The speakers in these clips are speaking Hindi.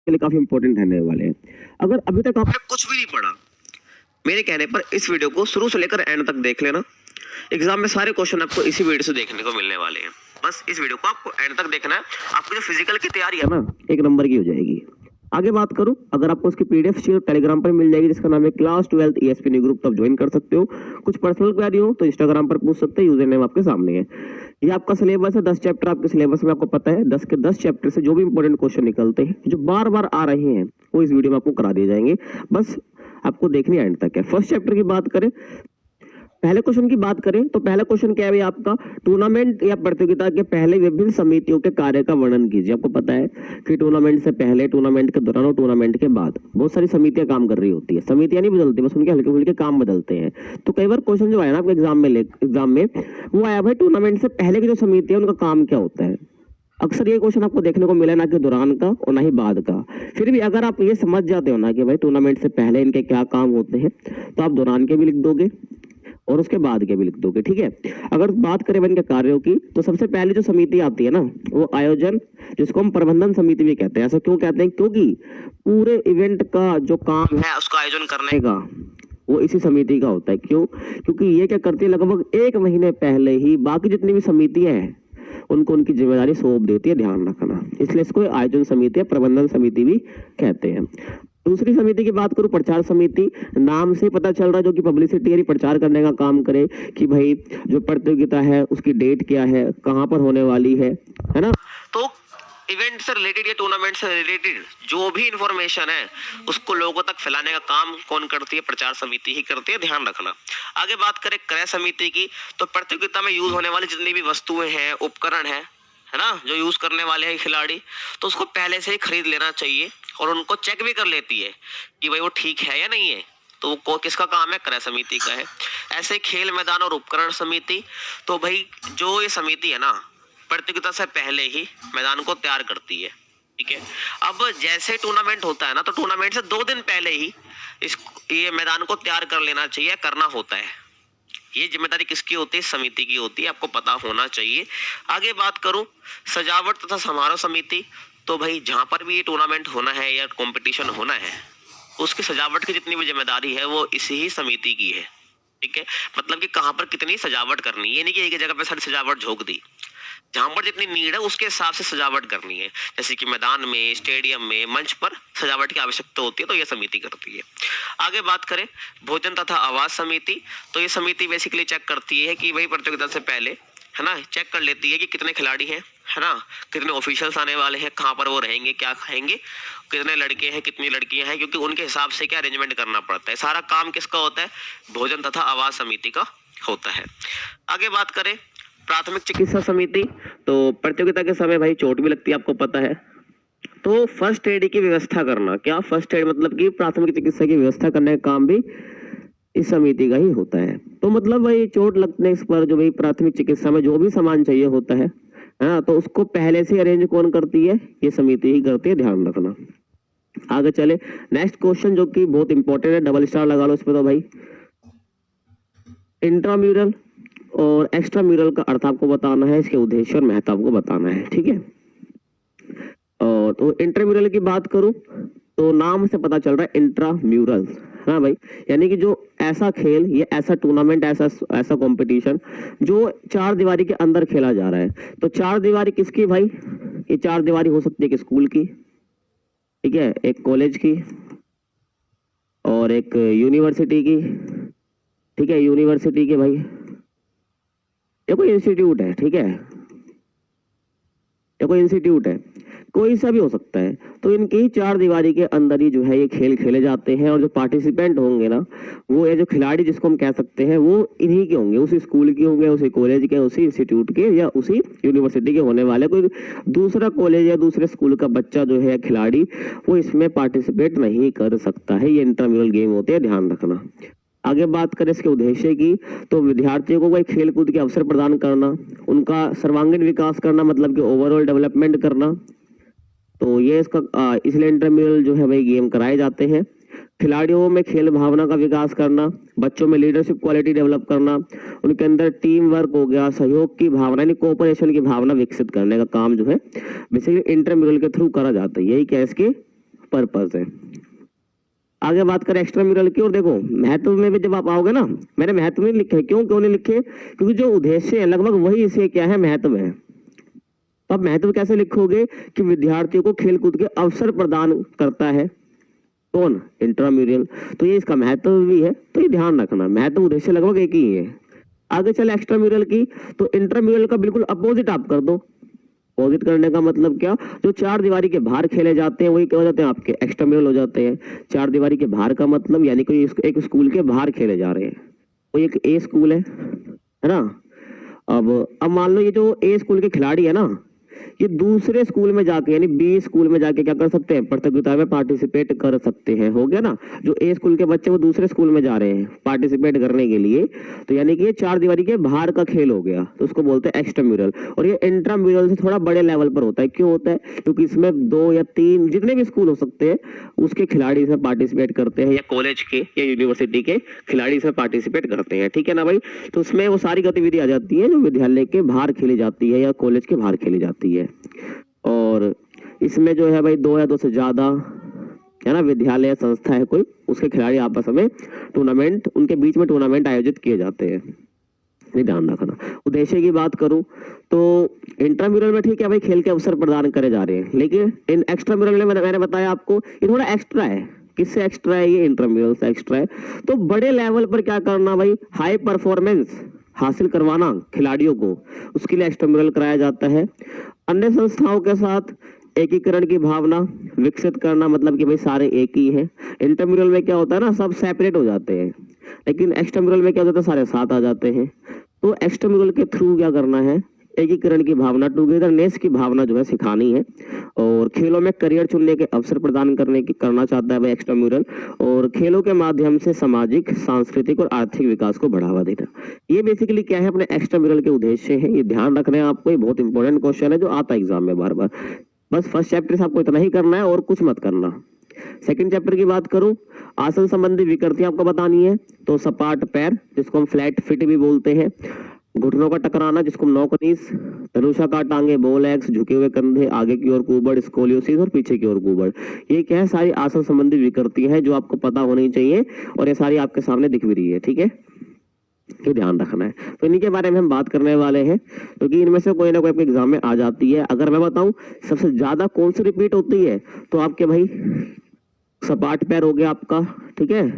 के लिए काफी इंपॉर्टेंट रहने वाले हैं। अगर अभी तक आपने कुछ भी नहीं पढ़ा, मेरे कहने पर इस वीडियो को शुरू से लेकर एंड तक देख लेना। एग्जाम में सारे क्वेश्चन आपको इसी वीडियो से देखने को मिलने वाले हैं। बस इस वीडियो को आपको एंड तक देखना है। आपकी जो फिजिकल की तैयारी है ना, एक नंबर की हो जाएगी। आगे बात करूं, अगर आपको उसकी पीडीएफ चाहिए टेलीग्राम पर मिल जाएगी, जिसका नाम है क्लास 12 ईएसपी न्यू ग्रुप, तो आप ज्वाइन कर सकते हो। कुछ पर्सनल क्वेरी हो तो इंस्टाग्राम पर पूछ सकते हैं, यूजर नेम आपके सामने है। ये आपका सिलेबस है, 10 चैप्टर आपके सिलेबस में, आपको पता है 10 के 10 चैप्टर से जो भी इंपॉर्टेंट क्वेश्चन निकलते हैं, जो बार बार आ रहे हैं, वो इस वीडियो में आपको करा दिए जाएंगे। बस आपको देखनी एंड तक है। फर्स्ट चैप्टर की बात करें, पहले क्वेश्चन की बात करें तो पहला क्वेश्चन क्या है आपका, टूर्नामेंट या प्रतियोगिता के पहले विभिन्न समितियों के कार्य का वर्णन कीजिए। आपको पता है कि टूर्नामेंट से पहले, टूर्नामेंट के दौरान और टूर्नामेंट के बाद बहुत सारी समितियां काम कर रही होती है। समितियां नहीं बदलती, बस उनके हल्के फुल्के काम बदलते हैं। तो कई बार क्वेश्चन जो आया ना आपके एग्जाम में वो आया भाई टूर्नामेंट से पहले की जो समिति है उनका काम क्या होता है। अक्सर ये क्वेश्चन आपको देखने को मिला, ना कि दौरान का और ना ही बाद का। फिर भी अगर आप ये समझ जाते हो ना कि भाई टूर्नामेंट से पहले इनके क्या काम होते हैं, तो आप दौरान के भी लिख दोगे और उसके बाद के भी लिख दोगे, ठीक है। अगर बात करें इनके कार्यों की, तो सबसे पहले जो समिति आती है ना, वो आयोजन, जिसको हम प्रबंधन समिति भी कहते हैं। ऐसा क्यों कहते हैं? क्योंकि पूरे इवेंट का जो काम है उसका आयोजन करने का, वो इसी समिति का होता है। क्यों? क्योंकि ये क्या करती है, लगभग 1 महीने पहले ही बाकी जितनी भी समितियां हैं उनको उनकी जिम्मेदारी सौंप देती है, ध्यान रखना। इसलिए इसको आयोजन समिति या प्रबंधन समिति भी कहते हैं। दूसरी समिति की बात करूं, प्रचार समिति। नाम से पता चल रहा है, जो कि पब्लिसिटी यानी प्रचार करने का काम करे कि भाई जो प्रतियोगिता है उसकी डेट क्या है, कहां पर होने वाली है ना। तो इवेंट से रिलेटेड या टूर्नामेंट से रिलेटेड जो भी इंफॉर्मेशन है उसको लोगों तक फैलाने का काम कौन करती है? प्रचार समिति ही करती है, ध्यान रखना। आगे बात करें क्रय समिति की, तो प्रतियोगिता में यूज होने वाली जितनी भी वस्तुएं हैं, उपकरण है ना, जो यूज करने वाले हैं खिलाड़ी, तो उसको पहले से ही खरीद लेना चाहिए और उनको चेक भी कर लेती है कि भाई वो ठीक है या नहीं है। तो वो किसका काम है? क्रय समिति का है। ऐसे खेल मैदान और उपकरण समिति, तो भाई जो ये समिति है ना, प्रतियोगिता से पहले ही मैदान को तैयार करती है, ठीक है। अब जैसे टूर्नामेंट होता है ना, तो टूर्नामेंट से 2 दिन पहले ही ये मैदान को तैयार कर लेना चाहिए, करना होता है। ये जिम्मेदारी किसकी होती है? समिति की होती है, आपको पता होना चाहिए। आगे बात करूं, सजावट तथा समारोह समिति, तो भाई जहां पर भी ये टूर्नामेंट होना है या कंपटीशन होना है, उसकी सजावट की जितनी भी जिम्मेदारी है वो इसी ही समिति की है, ठीक है। मतलब कि कहां पर कितनी सजावट करनी है, ये नहीं कि एक जगह पे सारी सजावट झोंक दी। जहां पर जितनी नीड है उसके हिसाब से सजावट करनी है। जैसे कि मैदान में, स्टेडियम में, मंच पर सजावट की आवश्यकता होती है, तो यह समिति करती है। आगे बात करें भोजन तथा आवास समिति, तो ये समिति बेसिकली चेक करती है कि भाई प्रतियोगिता से पहले, है ना, चेक कर लेती है कि कितने खिलाड़ी हैं, है ना, कितने ऑफिशियल्स आने वाले हैं, कहाँ पर वो रहेंगे, क्या खाएंगे, कितने लड़के हैं, कितनी लड़कियां हैं, क्योंकि उनके हिसाब से क्या अरेंजमेंट करना पड़ता है। सारा काम किसका होता है? भोजन तथा आवास समिति का होता है। आगे बात करें प्राथमिक चिकित्सा समिति, तो प्रतियोगिता के समय भाई चोट भी लगती है, आपको पता है, तो फर्स्ट एड की व्यवस्था करना। क्या फर्स्ट एड मतलब कि प्राथमिक चिकित्सा की व्यवस्था करने का काम भी इस समिति का ही होता है। तो मतलब भाई चोट लगने पर जो भाई प्राथमिक चिकित्सा में जो भी सामान चाहिए होता है ना, तो उसको पहले से अरेंज कौन करती है? ये समिति ही करती है, ध्यान रखना। आगे चले, नेक्स्ट क्वेश्चन जो कि बहुत इंपॉर्टेंट है, डबल स्टार लगा लो इस पे। तो भाई इंट्राम्यूरल और एक्स्ट्रा म्यूरल का अर्थ आपको बताना है, इसके उद्देश्य और महत्व आपको बताना है, ठीक है। और तो इंट्राम्यूरल की बात करूं तो नाम से पता चल रहा है इंट्राम्यूरल, हाँ भाई, यानी कि जो ऐसा खेल, ये ऐसा टूर्नामेंट, ऐसा कंपटीशन जो 4 दीवारी के अंदर खेला जा रहा है। तो 4 दीवारी किसकी भाई? ये 4 दीवारी हो सकती है एक स्कूल की, ठीक है, एक कॉलेज की और एक यूनिवर्सिटी की, ठीक है, यूनिवर्सिटी के भाई, ये कोई इंस्टीट्यूट है, ठीक है, या कोई इंस्टीट्यूट है, कोई सा भी हो सकता है। तो इनकी 4 दीवारी के अंदर ही जो है ये खेल खेले जाते हैं, और जो पार्टिसिपेंट होंगे ना, वो ये जो खिलाड़ी जिसको हम कह सकते हैं, वो इन्हीं के होंगे, उसी स्कूल के होंगे, उसी कॉलेज के, उसी इंस्टीट्यूट के या उसी यूनिवर्सिटी के होने वाले। कोई दूसरा कॉलेज या दूसरे स्कूल का बच्चा जो है खिलाड़ी, वो इसमें पार्टिसिपेट नहीं कर सकता है। ये इंट्राम्यूरल गेम होते हैं, ध्यान रखना। आगे बात करें इसके उद्देश्य की, तो विद्यार्थियों को कोई खेल कूद के अवसर प्रदान करना, उनका सर्वांगीण विकास करना, मतलब कि ओवरऑल डेवलपमेंट करना। तो ये इसका इसलिए इंट्राम्यूरल जो है भाई गेम कराए जाते हैं। खिलाड़ियों में खेल भावना का विकास करना, बच्चों में लीडरशिप क्वालिटी डेवलप करना, उनके अंदर टीम वर्क हो गया, सहयोग की भावना यानी कोऑपरेशन की भावना विकसित करने का काम जो है बेसिकली इंट्राम्यूरल के थ्रू करा जाता है। यही क्या इसके पर्पस है। आगे बात करें एक्स्ट्राम्यूरल की, और देखो महत्व में भी जब आप आओगे ना, मैंने महत्व नहीं लिखे, क्यों नहीं लिखे, क्योंकि जो उद्देश्य है लगभग वही इसे क्या है, महत्व है। तो आप महत्व कैसे लिखोगे कि विद्यार्थियों को खेलकूद के अवसर प्रदान करता है, कौन, इंट्राम्यूरल, तो ये इसका महत्व भी है, तो ये ध्यान रखना, महत्व उद्देश्य लगभग एक ही है। आगे चले एक्स्ट्राम्यूरल की, तो इंट्राम्यूरल का बिल्कुल अपोजिट आप कर दो। अपोजिट करने का मतलब क्या, जो चार दीवारी के बाहर खेले जाते हैं वही क्या हो जाते हैं, आपके एक्स्ट्राम्यूरल हो जाते हैं। चार दीवारी के बाहर का मतलब यानी कोई एक स्कूल के बाहर खेले जा रहे हैं, कोई एक ए स्कूल है ना। अब मान लो ये जो ए स्कूल के खिलाड़ी है ना, ये दूसरे स्कूल में जाके यानी बी स्कूल में जाके क्या कर सकते हैं, प्रतियोगिता में पार्टिसिपेट कर सकते हैं, हो गया ना। जो ए स्कूल के बच्चे वो दूसरे स्कूल में जा रहे हैं पार्टिसिपेट करने के लिए, तो यानी कि ये चार दीवारी के बाहर का खेल हो गया, तो उसको बोलते हैं एक्स्ट्राम्यूरल। और ये इंट्राम्यूरल से थोड़ा बड़े लेवल पर होता है, क्यों होता है, क्योंकि इसमें 2 या 3 जितने भी स्कूल हो सकते हैं उसके खिलाड़ी इसमें पार्टिसिपेट करते हैं, या कॉलेज के या यूनिवर्सिटी के खिलाड़ी इसमें पार्टिसिपेट करते हैं, ठीक है ना भाई। तो उसमें वो सारी गतिविधि आ जाती है जो विद्यालय के बाहर खेली जाती है या कॉलेज के बाहर खेली जाती है। और इसमें जो है भाई 2 या 2 से ज्यादा है ना विद्यालय संस्था है कोई, उसके खिलाड़ी आपस में टूर्नामेंट, उनके बीच में टूर्नामेंट आयोजित किए जाते हैं, ये ध्यान रखना। उद्देश्य की बात करूं तो इंट्राम्यूरल में ठीक है भाई, खेल के अवसर प्रदान करे जा रहे हैं, लेकिन इन एक्स्ट्राम्यूरल में मैंने बताया आपको ये थोड़ा एक्स्ट्रा है। किससे एक्स्ट्रा है, ये इंट्राम्यूरल से एक्स्ट्रा है। तो बड़े लेवल पर क्या करना भाई, हाई परफॉर्मेंस हासिल करवाना खिलाड़ियों को, उसके लिए एक्स्ट्राम्यूरल कराया जाता है। अन्य संस्थाओं के साथ एकीकरण की भावना विकसित करना, मतलब कि भाई सारे एक ही हैं। इंट्राम्यूरल में क्या होता है ना, सब सेपरेट हो जाते हैं, लेकिन एक्स्ट्राम्यूरल में क्या होता है, सारे साथ आ जाते हैं। तो एक्स्ट्राम्यूरल के थ्रू क्या करना है, एकीकरण की भावना, टुगेदरनेस की भावना जो है सिखानी है, और खेलों में करियर चुनने के अवसर प्रदान करना चाहता है भाई एक्स्ट्राम्यूरल, और खेलों के माध्यम से सामाजिक, सांस्कृतिक और आर्थिक विकास को बढ़ावा देना। ये बेसिकली क्या है, अपने एक्स्ट्राम्यूरल के उद्देश्य है, ये ध्यान रखना है आपको, ये बहुत इंपॉर्टेंट क्वेश्चन है जो आता है एग्जाम में बार बार। बस फर्स्ट चैप्टर से आपको इतना ही करना है और कुछ मत करना। सेकंड चैप्टर की बात करूं, आसन संबंधी विकृतियां आपको बतानी है, तो सपाट पैर जिसको हम फ्लैट फिट भी बोलते हैं, घुटनों का टकराना जिसको हम नौकनीस, धनुषाकार टांगे, बोल एक्स, झुके हुए कंधे, आगे की ओर कुबड़, स्कोलियोसिस और पीछे की ओर कुबड़, ये क्या है, सारी आसन संबंधी विकृतियां हैं जो आपको पता होनी चाहिए, और ये सारी आपके सामने दिख भी रही है, ठीक है, ये ध्यान रखना है। तो इन्हीं के बारे में हम बात करने वाले हैं, क्योंकि इनमें से कोई ना कोई आपके एग्जाम में आ जाती है। अगर मैं बताऊं सबसे ज्यादा कौन सी रिपीट होती है, तो आपके भाई सपाट पैर हो गया आपका, ठीक है,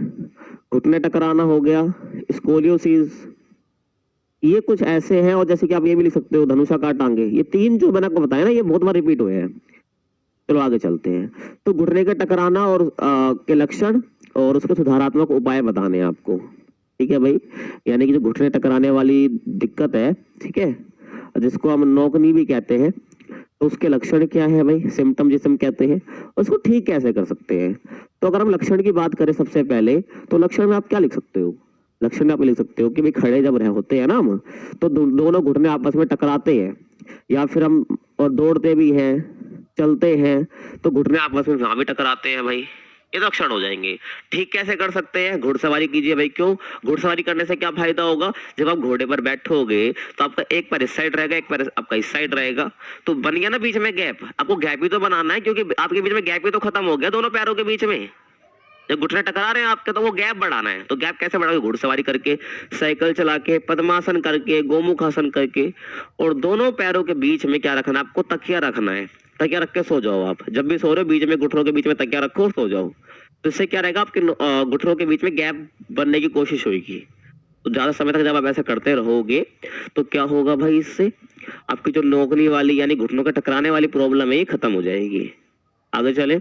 घुटने टकराना हो गया, स्कोलियोसिस, ये कुछ ऐसे हैं। और जैसे कि आप ये भी लिख सकते हो धनुषाकार टांगे, ये 3 जो मैंने आपको बताया ना, ये बहुत बार रिपीट हुए हैं। चलो आगे चलते हैं। तो घुटने का टकराना और के लक्षण और उसके सुधारात्मक उपाय बताने हैं आपको, ठीक है भाई। यानी कि जो घुटने टकराने वाली दिक्कत है, ठीक है, जिसको हम नौकनी भी कहते हैं, तो उसके लक्षण क्या है भाई, सिम्टम जिसे हम कहते हैं, उसको ठीक कैसे कर सकते हैं। तो अगर हम लक्षण की बात करें सबसे पहले, तो लक्षण में आप क्या लिख सकते हो, लक्षण में आप लिख सकते हो कि भाई खड़े जब होते हैं ना हम, तो दोनों घुटने आपस में टकराते हैं, या फिर हम और दौड़ते भी हैं, चलते हैं, तो घुटने आपस में वहां भी टकराते हैं भाई, ये लक्षण हो जाएंगे। ठीक कैसे कर सकते हैं, घुड़सवारी कीजिए भाई। क्यों, घुड़सवारी करने से क्या फायदा होगा, जब आप घोड़े पर बैठोगे तो आपका एक पैर इस साइड रहेगा, एक पैर आपका इस साइड रहेगा, तो बन गया ना बीच में गैप। आपको गैप भी तो बनाना है, क्योंकि आपके बीच में गैप भी तो खत्म हो गया दोनों पैरों के बीच में, जब घुटने टकरा रहे हैं आपके, तो वो गैप बढ़ाना है। तो गैप कैसे बढ़ाओगे, घुड़सवारी करके, साइकिल चला के, पद्मासन करके, गोमुख आसन करके, और दोनों पैरों के बीच में क्या रखना है आपको, तकिया रखना है। तकिया रख के सो जाओ आप, जब भी सो रहे हो बीच में घुटनों के बीच में तकिया रखो और सो जाओ। तो इससे क्या रहेगा, आपके घुटनों के बीच में गैप बनने की कोशिश होगी। तो ज्यादा समय तक जब आप ऐसा करते रहोगे तो क्या होगा भाई, इससे आपकी जो नौकनी वाली यानी घुटनों के टकराने वाली प्रॉब्लम है ये खत्म हो जाएगी। आगे चले,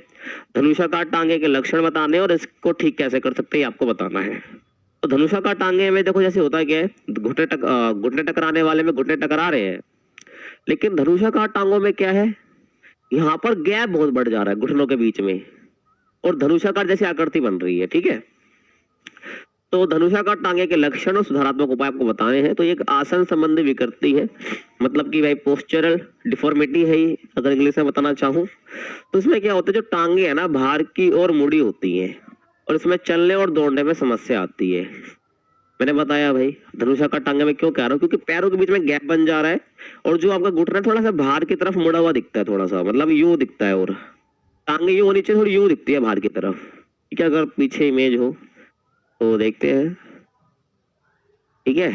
धनुषाकार टांगे के लक्षण बताने और इसको ठीक कैसे कर सकते हैं आपको बताना है। तो धनुषाकार टांगे में देखो जैसे होता क्या है, घुटने टकराने वाले में घुटने टकरा रहे हैं, लेकिन धनुषाकार टांगों में क्या है, यहाँ पर गैप बहुत बढ़ जा रहा है घुटनों के बीच में, और धनुषाकार जैसी आकृति बन रही है, ठीक है। तो धनुषाकार टांगे के लक्षण और सुधारात्मक उपाय आपको बताने हैं। तो एक आसन संबंधी विकृति है, मतलब कि भाई पोस्चरल डिफॉर्मिटी है ये, अगर इंग्लिश में बताना चाहूँ तो। इसमें क्या होता है, जो टांगे है ना बाहर की ओर मुड़ी होती है, और इसमें चलने और दौड़ने में समस्या आती है। मैंने बताया भाई धनुषाकार टांगे में क्यों कह रहा हूँ, क्योंकि पैरों के बीच में गैप बन जा रहा है, और जो आपका घुटना थोड़ा सा बाहर की तरफ मुड़ा हुआ दिखता है, थोड़ा सा मतलब यूं दिखता है, और टांगे यूं होनी चाहिए, थोड़ी यूं दिखती है बाहर की तरफ, ठीक है। अगर पीछे इमेज हो तो देखते हैं, ठीक है।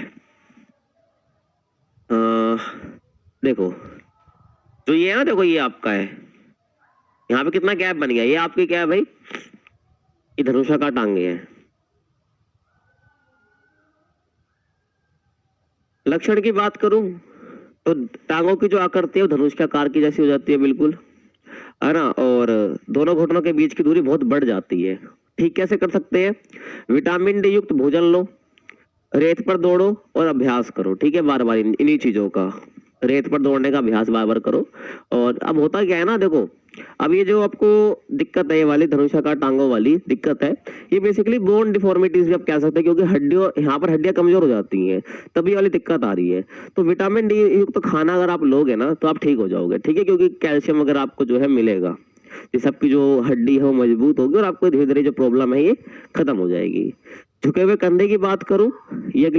देखो जो ये है ना, देखो ये आपका है, यहाँ पे कितना गैप बन गया, ये आपकी क्या है भाई, ये धनुषाकार टांगे हैं। लक्षण की बात करूं तो टांगों की जो आकृति है वो धनुष के आकार की जैसी हो जाती है, बिल्कुल, है ना। और दोनों घुटनों के बीच की दूरी बहुत बढ़ जाती है। ठीक कैसे कर सकते हैं, विटामिन डी युक्त भोजन लो, रेत पर दौड़ो और अभ्यास करो, ठीक है। बार बार इन्हीं चीजों का, रेत पर दौड़ने का अभ्यास बार बार करो। और अब होता क्या है ना, देखो अब ये जो आपको दिक्कत है, ये वाली धनुषाकार टांगों वाली दिक्कत है, ये बेसिकली बोन डिफॉर्मिटीज भी आप कह सकते हैं, क्योंकि हड्डियों, यहाँ पर हड्डियां कमजोर हो जाती हैं, तभी वाली दिक्कत आ रही है। तो विटामिन डी युक्त खाना अगर आप लोगे ना तो आप ठीक हो जाओगे, ठीक है, क्योंकि कैल्शियम अगर आपको जो है मिलेगा, जिससे आपकी जो हड्डी है वो मजबूत होगी और आपको धीरे धीरे जो प्रॉब्लम है ये खत्म हो जाएगी। झुके हुए कंधे की बात करूं